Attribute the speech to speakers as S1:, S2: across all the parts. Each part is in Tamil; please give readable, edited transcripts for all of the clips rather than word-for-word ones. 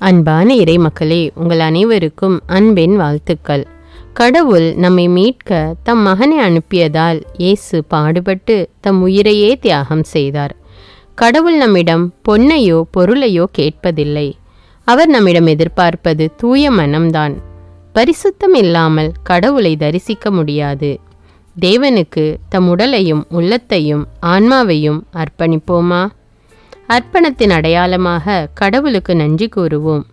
S1: அன்பான இறைமக்களே, உங்கள் அனைவருக்கும் அன்பின் வாழ்த்துக்கள். கடவுள் நம்மை மீட்க தம் மகனை அனுப்பியதால் இயேசு பாடுபட்டு தம் உயிரையே தியாகம் செய்தார். கடவுள் நம்மிடம் பொன்னையோ பொருளையோ கேட்பதில்லை. அவர் நம்மிடம் எதிர்பார்ப்பது தூய மனம்தான். பரிசுத்தம் இல்லாமல் கடவுளை தரிசிக்க முடியாது. தேவனுக்கு தம் உடலையும் உள்ளத்தையும் ஆன்மாவையும் அர்ப்பணிப்போமா? அர்ப்பணத்தின் அடையாளமாக கடவுளுக்கு நன்றி கூறுவோம்.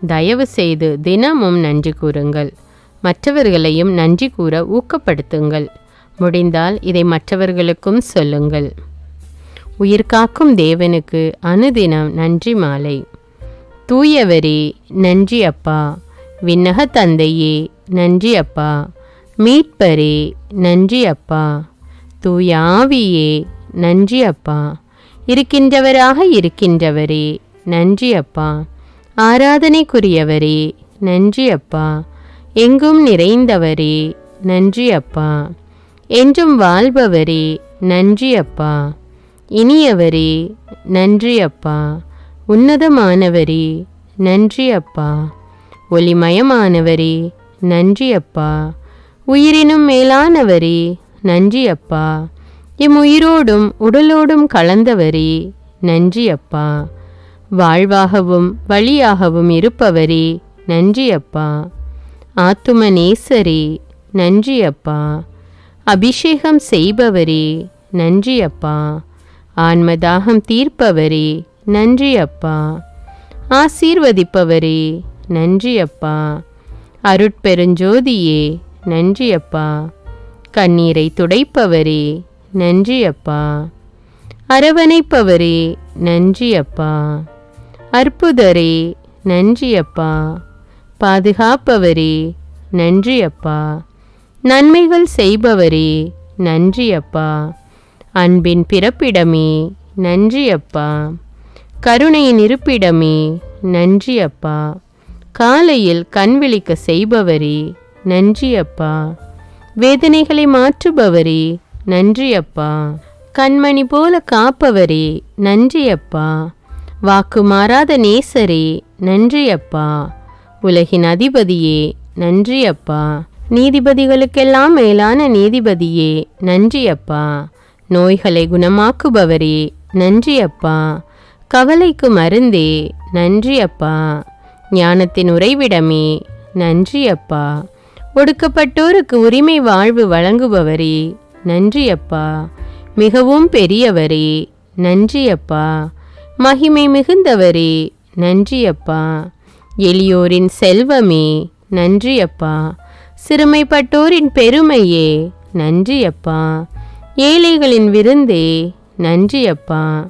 S1: தயவு செய்து தினமும் நன்றி கூறுங்கள். மற்றவர்களையும் நன்றி கூற ஊக்கப்படுத்துங்கள். முடிந்தால் இதை மற்றவர்களுக்கும் சொல்லுங்கள். உயிர்காக்கும் தேவனுக்கு அனுதினம் நன்றி மாலை. தூயவரே நன்றி அப்பா. விண்ணக தந்தையே நன்றி அப்பா. மீட்பரே நன்றி அப்பா. தூய ஆவியே நன்றி அப்பா. இருக்கின்றவராக இருக்கின்றவரே நன்றி அப்பா. ஆராதனைக்குரியவரே நன்றி அப்பா. எங்கும் நிறைந்தவரே நன்றி அப்பா. என்றும் வாழ்பவரே நன்றி அப்பா. இனியவரே நன்றி அப்பா. உன்னதமானவரே நன்றி அப்பா. ஒளிமயமானவரே நன்றி அப்பா. உயிரினும் மேலானவரே நன்றி அப்பா. எம் உயிரோடும் உடலோடும் கலந்தவரே நன்றி அப்பா. வாழ்வாகவும் வழியாகவும் இருப்பவரே நன்றி அப்பா. ஆத்தும நேசரே நன்றி அப்பா. அபிஷேகம் செய்பவரே நன்றி அப்பா. ஆன்மதாகம் தீர்ப்பவரே நன்றி அப்பா. ஆசீர்வதிப்பவரே நன்றி அப்பா. அருட்பெருஞ்சோதியே நன்றி அப்பா. கண்ணீரை துடைப்பவரே நன்றி அப்பா. அரவணைப்பவரே நன்றி அப்பா. அற்புதரே நன்றி அப்பா. பாதுகாப்பவரே நன்றி அப்பா. நன்மைகள் செய்பவரே நன்றி அப்பா. அன்பின் பிறப்பிடமே நன்றி அப்பா. கருணையின் இருப்பிடமே நன்றி அப்பா. காலையில் கண் விழிக்க செய்பவரே நன்றி அப்பா. வேதனைகளை மாற்றுபவரே நன்றி அப்பா. கண்மணி போல காப்பவரே நன்றி அப்பா. வாக்கு மாறாத நேசரே நன்றி அப்பா. உலகின் அதிபதியே நன்றி அப்பா. நீதிபதிகளுக்கெல்லாம் மேலான நீதிபதியே நன்றி அப்பா. நோய்களை குணமாக்குபவரே நன்றி அப்பா. கவலைக்கு மருந்தே நன்றி அப்பா. ஞானத்தின் உறைவிடமே நன்றி அப்பா. ஒடுக்கப்பட்டோருக்கு உரிமை வாழ்வு வழங்குபவரே நன்றி அப்பா. மிகவும் பெரியவரே நன்றி அப்பா. மகிமை மிகுந்தவரே நன்றி அப்பா. எளியோரின் செல்வமே நன்றி அப்பா. சிறுமைப்பட்டோரின் பெருமையே நன்றி அப்பா. ஏழைகளின் விருந்தே நன்றி அப்பா.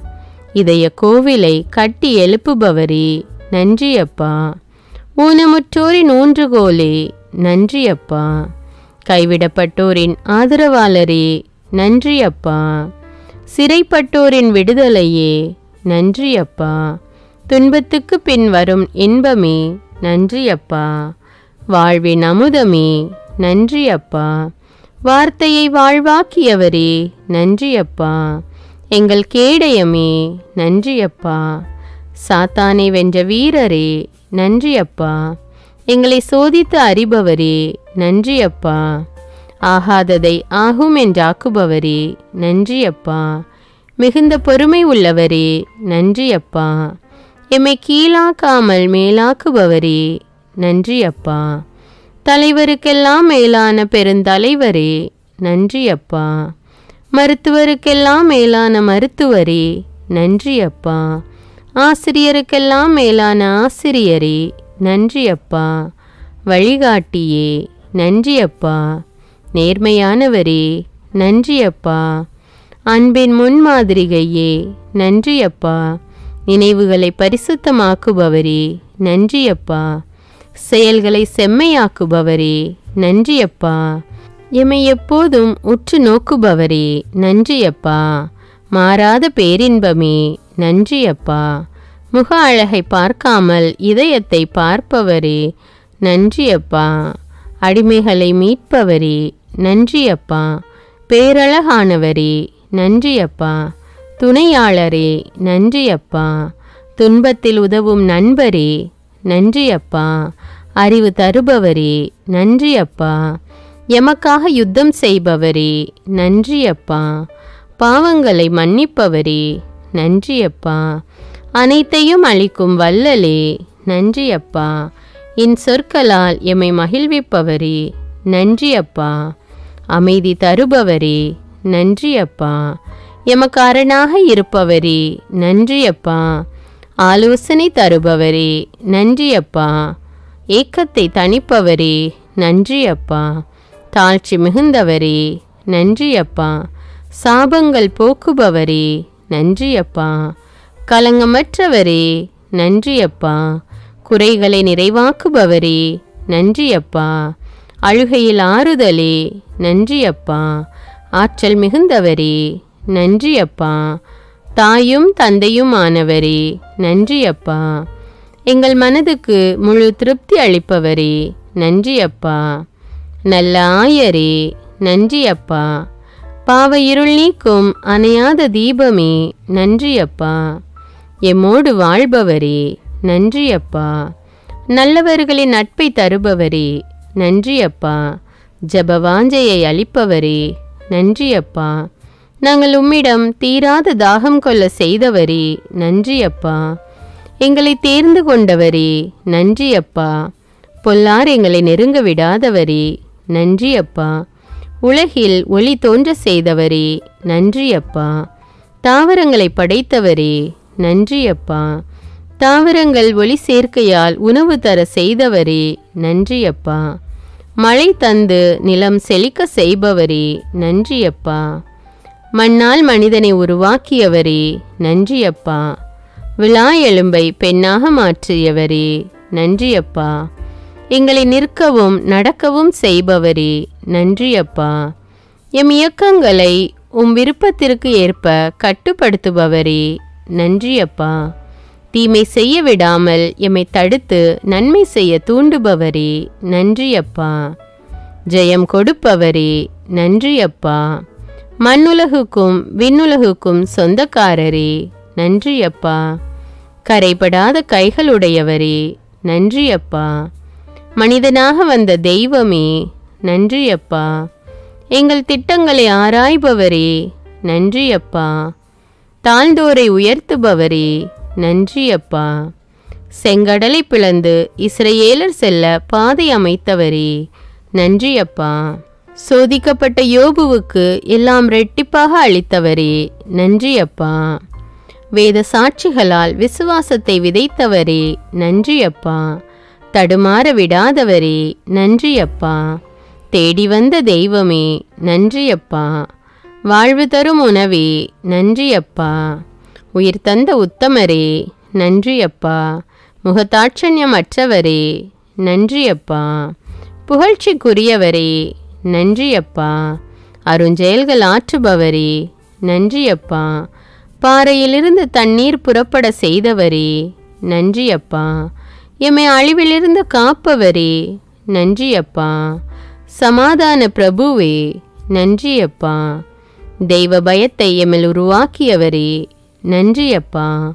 S1: இதய கோவிலை கட்டி எழுப்புபவரே நன்றி அப்பா. ஊனமுற்றோரின் ஊன்றுகோலே நன்றி அப்பா. கைவிடப்பட்டோரின் ஆதரவாளரே நன்றி அப்பா. சிறைப்பட்டோரின் விடுதலையே நன்றி அப்பா. துன்பத்துக்கு பின் வரும் இன்பமே நன்றி அப்பா. வாழ்வின் அமுதமே நன்றி அப்பா. வார்த்தையை வாழ்வாக்கியவரே நன்றி அப்பா. எங்கள் கேடயமே நன்றி அப்பா. சாத்தானை வென்ற வீரரே நன்றி அப்பா. எங்களை சோதித்து அறிபவரே நன்றி அப்பா. ஆகாததை ஆகும் என்றாக்குபவரே நன்றி அப்பா. மிகுந்த பொறுமை உள்ளவரே நன்றி அப்பா. எம்மை கீழாக்காமல் மேலாக்குபவரே நன்றி அப்பா. தலைவருக்கெல்லாம் மேலான பெருந்தலைவரே நன்றி அப்பா. மருத்துவருக்கெல்லாம் மேலான மருத்துவரே நன்றி அப்பா. ஆசிரியருக்கெல்லாம் மேலான ஆசிரியரே நன்றி அப்பா. வழிகாட்டியே நன்றி அப்பா. நேர்மையானவரே நன்றி அப்பா. அன்பின் முன்மாதிரிகையே நன்றி அப்பா. நினைவுகளை பரிசுத்தமாக்குபவரே நன்றி அப்பா. செயல்களை செம்மையாக்குபவரே நன்றி அப்பா. எம்மை எப்போதும் உற்று நோக்குபவரே நன்றி அப்பா. மாறாத பேரின்பமே நன்றி அப்பா. முக அழகை பார்க்காமல் இதயத்தை பார்ப்பவரே நன்றி அப்பா. அடிமைகளை மீட்பவரே நன்றி அப்பா. பேரழகானவரே நன்றி அப்பா. துணையாளரே நன்றி அப்பா. துன்பத்தில் உதவும் நண்பரே நன்றி அப்பா. அறிவு தருபவரே நன்றி அப்பா. எமக்காக யுத்தம் செய்பவரே நன்றி அப்பா. பாவங்களை மன்னிப்பவரே நன்றி அப்பா. அனைத்தையும் அளிக்கும் வல்லலே நன்றி அப்பா. என் சொற்களால் எம்மை மகிழ்விப்பவரே நன்றி அப்பா. அமைதி தருபவரே நன்றி அப்பா. எமக்கு அரணாக இருப்பவரே நன்றி அப்பா. ஆலோசனை தருபவரே நன்றி அப்பா. ஏக்கத்தை தணிப்பவரே நன்றி அப்பா. தாழ்ச்சி மிகுந்தவரே நன்றி அப்பா. சாபங்கள் போக்குபவரே நன்றி அப்பா. கலங்கமற்றவரே நன்றி அப்பா. குறைகளை நிறைவாக்குபவரே நன்றி அப்பா. அழுகையில் ஆறுதலே நன்றி அப்பா. ஆற்றல் மிகுந்தவரே நன்றி அப்பா. தாயும் தந்தையுமானவரே நன்றி அப்பா. எங்கள் மனதுக்கு முழு திருப்தி அளிப்பவரே நன்றி அப்பா. நல்ல ஆயரே நன்றி அப்பா. பாவ இருள் நீக்கும் அணையாத தீபமே நன்றி அப்பா. எம்மோடு வாழ்பவரே நன்றி அப்பா. நல்லவர்களின் நட்பை தருபவரே நன்றி அப்பா. ஜப வாஞ்சையை அளிப்பவரே நன்றி அப்பா. நாங்கள் உம்மிடம் தீராத தாகம் கொள்ள செய்தவரே நன்றி அப்பா. எங்களை தேர்ந்து கொண்டவரே நன்றி அப்பா. பொல்லார் எங்களை நெருங்க விடாதவரே நன்றி அப்பா. உலகில் ஒளி தோன்ற செய்தவரே நன்றி அப்பா. தாவரங்களை படைத்தவரே நன்றி அப்பா. தாவரங்கள் ஒளி சேர்க்கையால் உணவு தர செய்தவரே நன்றி அப்பா. மழை தந்து நிலம் செழிக்க செய்பவரே நன்றி அப்பா. மண்ணால் மனிதனை உருவாக்கியவரே நன்றி அப்பா. விழா எலும்பை பெண்ணாக மாற்றியவரே நன்றி அப்பா. எங்களை நிற்கவும் நடக்கவும் செய்பவரே நன்றி அப்பா. எம் இயக்கங்களை விருப்பத்திற்கு ஏற்ப கட்டுப்படுத்துபவரே நன்றி அப்பா. தீமை செய்ய விடாமல் எம்மை தடுத்து நன்மை செய்ய தூண்டுபவரே நன்றி அப்பா. ஜெயம் கொடுப்பவரே நன்றி அப்பா. மண்ணுலகுக்கும் விண்ணுலகுக்கும் சொந்தக்காரரே நன்றி அப்பா. கரைபடாத கைகளுடையவரே நன்றி அப்பா. மனிதனாக வந்த தெய்வமே நன்றி அப்பா. எங்கள் திட்டங்களை ஆராய்பவரே நன்றி அப்பா. தாழ்ந்தோரை உயர்த்துபவரே நன்றி அப்பா. செங்கடலை பிளந்து இஸ்ரவேலர் செல்ல பாதை அமைத்தவரே நன்றி அப்பா. சோதிக்கப்பட்ட யோபுவுக்கு எல்லாம் ரெட்டிப்பாக அளித்தவரே நன்றி அப்பா. வேத சாட்சிகளால் விசுவாசத்தை விதைத்தவரே நன்றி அப்பா. தடுமாற விடாதவரே நன்றி அப்பா. தேடி வந்த தெய்வமே நன்றி அப்பா. வாழ்வு தரும் உணவே நன்றி அப்பா. உயிர் தந்த உத்தமரே நன்றி அப்பா. முகதாட்சண்யமற்றவரே நன்றி அப்பா. புகழ்ச்சிக்குரியவரே நன்றி அப்பா. அருஞ்செயல்கள் ஆற்றுபவரே நன்றி அப்பா. பாறையிலிருந்து தண்ணீர் புறப்பட செய்தவரே நன்றி அப்பா. எம்மை அழிவிலிருந்து காப்பவரே நன்றி அப்பா. சமாதான பிரபுவே நன்றி அப்பா. தெய்வ பயத்தை எம்மில் உருவாக்கியவரே நன்றி அப்பா.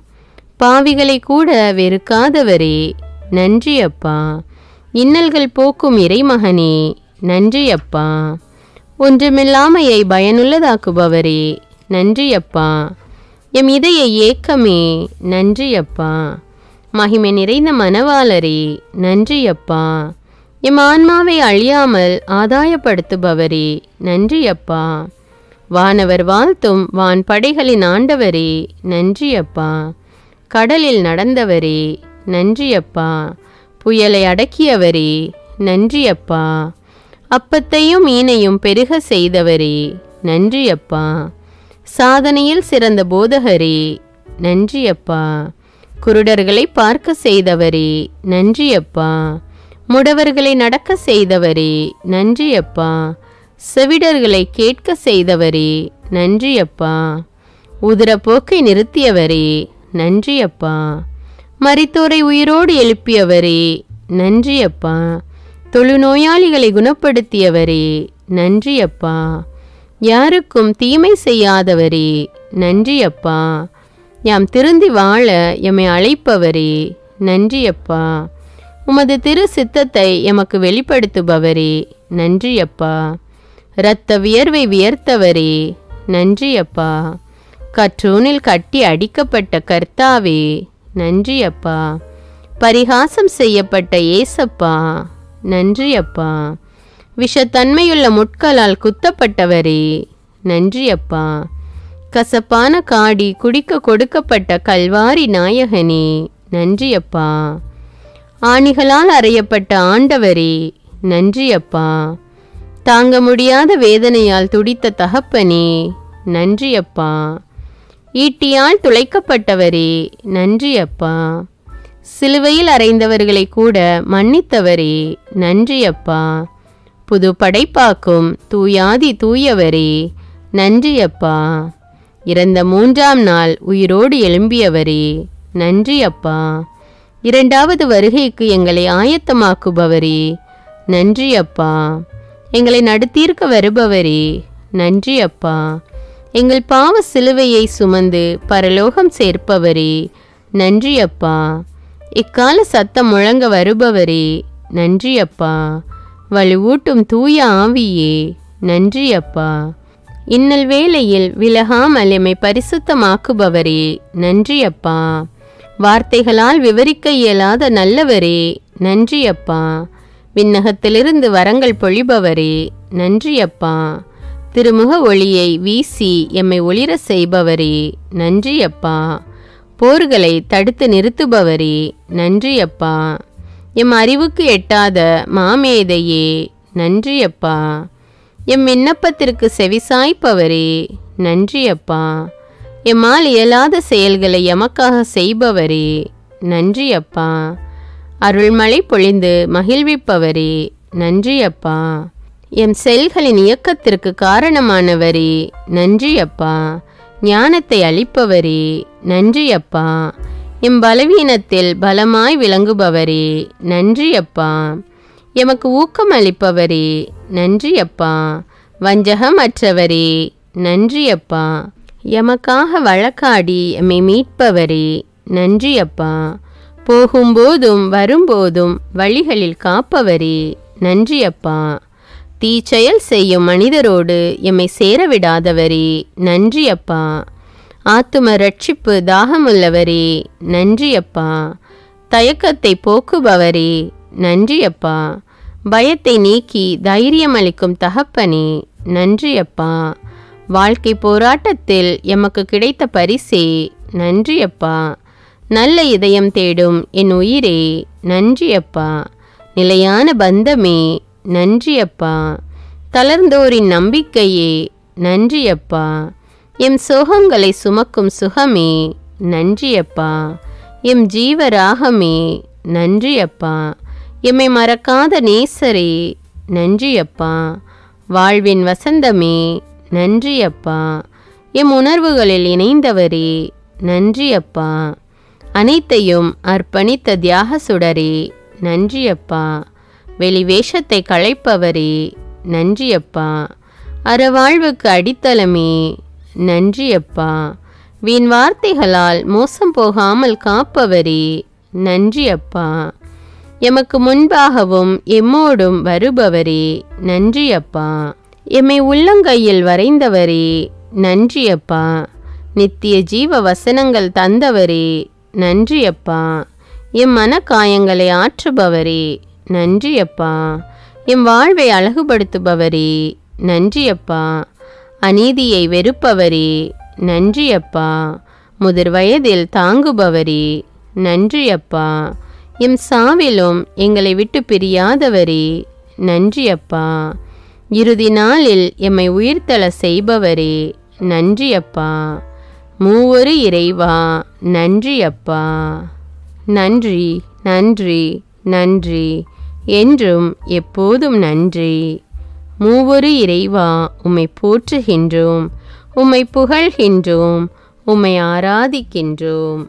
S1: பாவிகளை கூட வெறுக்காதவரே நன்றி அப்பா. இன்னல்கள் போக்கும் இறைமகனே நன்றி அப்பா. ஒன்றுமில்லாமையை பயனுள்ளதாக்குபவரே நன்றி அப்பா. எம் இதய ஏக்கமே நன்றி அப்பா. மகிமை நிறைந்த மனவாளரே நன்றி அப்பா. எம் ஆன்மாவை அழியாமல் ஆதாயப்படுத்துபவரே நன்றி அப்பா. வானவர் வாழ்த்தும் வான் படைகளின் ஆண்டவரே நன்றி அப்பா. கடலில் நடந்தவரே நன்றி அப்பா. புயலை அடக்கியவரே நன்றி அப்பா. அப்பத்தையும் மீனையும் பெருக செய்தவரே நன்றி அப்பா. சாதனையில் சிறந்த போதகரே நன்றி அப்பா. குருடர்களை பார்க்க செய்தவரே நன்றி அப்பா. முடவர்களை நடக்க செய்தவரே நன்றி அப்பா. செவிடர்களை கேட்க செய்தவரே நன்றி அப்பா. உதிரப்போக்கை நிறுத்தியவரே நன்றி அப்பா. மரித்தோரை உயிரோடு எழுப்பியவரே நன்றி அப்பா. தொழுநோயாளிகளை குணப்படுத்தியவரே நன்றி அப்பா. யாருக்கும் தீமை செய்யாதவரே நன்றி அப்பா. யாம் திருந்தி வாழ எம்மை அழைப்பவரே நன்றி அப்பா. உமது திரு சித்தத்தை எமக்கு வெளிப்படுத்துபவரே, நன்றி அப்பா. இரத்த வியர்வை வியர்த்தவரே, நன்றி அப்பா. கற்றூனில் கட்டி அடிக்கப்பட்ட கர்த்தாவே, நன்றி அப்பா. பரிகாசம் செய்யப்பட்ட ஏசப்பா, நன்றி அப்பா. விஷத்தன்மையுள்ள முட்களால் குத்தப்பட்டவரே, நன்றி அப்பா. கசப்பான காடி குடிக்க கொடுக்கப்பட்ட கல்வாரி நாயகனே, நன்றி அப்பா. ஆணிகளால் அறையப்பட்ட ஆண்டவரே, நன்றி அப்பா. தாங்க முடியாத வேதனையால் துடித்த தகப்பனே, நன்றி அப்பா. ஈட்டியால் துளைக்கப்பட்டவரே, நன்றி அப்பா. சிலுவையில் அறைந்தவர்களை கூட மன்னித்தவரே, நன்றி அப்பா. புது படைப்பாக்கும் தூயாதி தூயவரே, நன்றி அப்பா. இறந்த 3ஆம் நாள் உயிரோடு எழும்பியவரே, நன்றி அப்பா. 2வது வருகைக்கு எங்களை ஆயத்தமாக்குபவரே, நன்றி அப்பா. எங்களை நடுத்தீர்க்க வருபவரே, நன்றி அப்பா. எங்கள் பாவ சிலுவையை சுமந்து பரலோகம் சேர்ப்பவரே, நன்றி அப்பா. இக்கால சத்தம் முழங்க வருபவரே, நன்றி அப்பா. வலுவூட்டும் தூய ஆவியே, நன்றி அப்பா. இன்னல் வேளையில் விலகாமல் எம்மை பரிசுத்தமாக்குபவரே, நன்றி அப்பா. வார்த்தைகளால் விவரிக்க இயலாத நல்லவரே, நன்றி அப்பா. விண்ணகத்திலிருந்து வரங்கள் பொழிபவரே, நன்றி அப்பா. திருமுக ஒளியை வீசி எம்மை ஒளிர செய்பவரே, நன்றி அப்பா. போர்களை தடுத்து நிறுத்துபவரே, நன்றி அப்பா. எம் அறிவுக்கு எட்டாத மாமேதையே, நன்றி அப்பா. எம் விண்ணப்பத்திற்கு செவிசாய்ப்பவரே, நன்றி அப்பா. எம்மால் இயலாத செயல்களை எமக்காக செய்பவரே, நன்றி அப்பா. அருள்மழை பொழிந்து மகிழ்விப்பவரே, நன்றி அப்பா. எம் செயல்களின் இயக்கத்திற்கு காரணமானவரே, நன்றி அப்பா. ஞானத்தை அளிப்பவரே, நன்றி அப்பா. எம் பலவீனத்தில் பலமாய் விளங்குபவரே, நன்றி அப்பா. எமக்கு ஊக்கம் அளிப்பவரே, நன்றி அப்பா. வஞ்சகமற்றவரே, நன்றி அப்பா. எமக்காக வழக்காடி எம்மை மீட்பவரே, நன்றி அப்பா. போகும்போதும் வரும்போதும் வழிகளில் காப்பவரே, நன்றி அப்பா. தீச்செயல் செய்யும் மனிதரோடு எம்மை சேரவிடாதவரே, நன்றி அப்பா. ஆத்தும ரட்சிப்பு தாகமுள்ளவரே, நன்றி அப்பா. தயக்கத்தை போக்குபவரே, நன்றி அப்பா. பயத்தை நீக்கி தைரியம் அளிக்கும் தகப்பனே, நன்றி அப்பா. வாழ்க்கை போராட்டத்தில் எமக்கு கிடைத்த பரிசே, நன்றி அப்பா. நல்ல இதயம் தேடும் என் உயிரே, நன்றி அப்பா. நிலையான பந்தமே, நன்றி அப்பா. தளர்ந்தோரின் நம்பிக்கையே, நன்றி அப்பா. எம் சோகங்களை சுமக்கும் சுகமே, நன்றி அப்பா. எம் ஜீவராகமே, நன்றி அப்பா. எம்மை மறக்காத நேசரே, நன்றி அப்பா. வாழ்வின் வசந்தமே, நன்றி அப்பா. எம் உணர்வுகளில் இணைந்தவரே, நன்றி அப்பா. அனைத்தையும் அர்ப்பணித்த தியாக சுடரே, நன்றி அப்பா. வெளிவேஷத்தை களைப்பவரே, நன்றி அப்பா. அறவாழ்வுக்கு அடித்தளமே, நன்றி அப்பா. வீண் வார்த்தைகளால் மோசம் போகாமல் காப்பவரே, நன்றி அப்பா. எமக்கு முன்பாகவும் எம்மோடும் வருபவரே, நன்றி அப்பா. எம்மை உள்ளங்கையில் வரைந்தவரே, நன்றி அப்பா. நித்திய ஜீவ வசனங்கள் தந்தவரே, நன்றி அப்பா. எம் மனக்காயங்களை ஆற்றுபவரே, நன்றி அப்பா. எம் வாழ்வை அழகுபடுத்துபவரே, நன்றி அப்பா. அநீதியை வெறுப்பவரே, நன்றி அப்பா. முதிர் வயதில் தாங்குபவரே, நன்றி அப்பா. எம் சாவிலும் எங்களை விட்டு பிரியாதவரே, நன்றி அப்பா. இறுதி நாளில் எம்மை உயிர்த்தெழ செய்பவரே, நன்றி அப்பா. மூவொரு இறைவா, நன்றி அப்பா. நன்றி, நன்றி, நன்றி, என்றும் எப்போதும் நன்றி. மூவொரு இறைவா, உம்மை போற்றுகின்றோம், உம்மை புகழ்கின்றோம், உம்மை ஆராதிக்கின்றோம்.